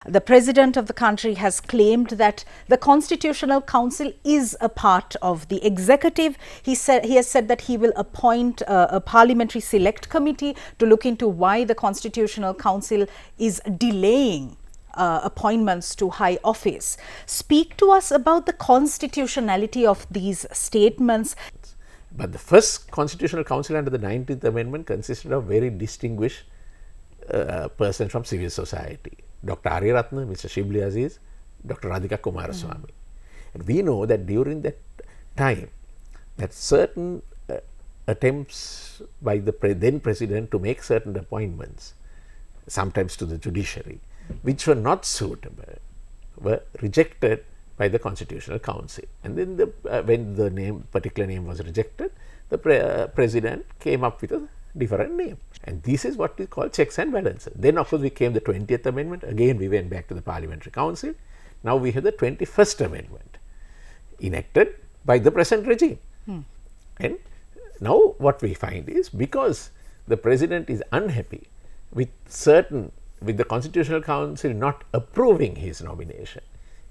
The President of the country has claimed that the Constitutional Council is a part of the executive. He has said that he will appoint a parliamentary select committee to look into why the Constitutional Council is delaying appointments to high office. Speak to us about the constitutionality of these statements. But the first Constitutional Council under the 19th Amendment consisted of very distinguished persons from civil society. Dr. Ariyaratne, Mr. Shibli Aziz, Dr. Radhika Kumaraswamy. And we know that during that time, that certain attempts by the then President to make certain appointments, sometimes to the judiciary, which were not suitable, were rejected by the Constitutional Council. And then when the particular name was rejected, the President came up with a different name. And this is what we call checks and balances. Then of course we came the 20th Amendment. Again we went back to the Parliamentary Council. Now we have the 21st Amendment enacted by the present regime. And now what we find is, because the President is unhappy with the Constitutional Council not approving his nomination,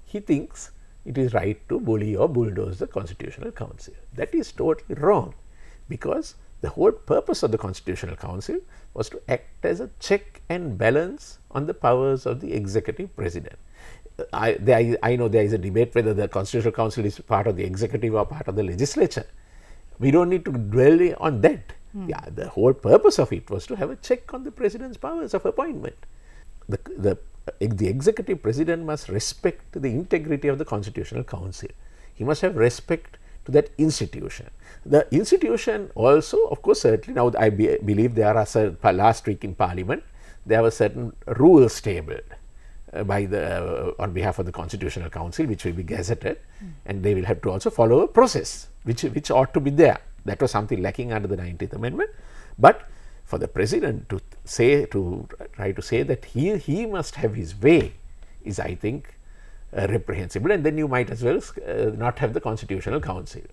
he thinks it is right to bully or bulldoze the Constitutional Council. That is totally wrong, because the whole purpose of the Constitutional Council was to act as a check and balance on the powers of the executive president. I know there is a debate whether the Constitutional Council is part of the executive or part of the legislature. We don't need to dwell on that. Yeah, the whole purpose of it was to have a check on the president's powers of appointment. The executive president must respect the integrity of the Constitutional Council. He must have respect to that institution. The institution also, of course, certainly now I believe there are last week in Parliament, there were certain rules tabled on behalf of the Constitutional Council, which will be gazetted, and they will have to also follow a process which ought to be there. That was something lacking under the 19th Amendment. But for the President to try to say that he must have his way is, I think, reprehensible, and then you might as well not have the Constitutional Council.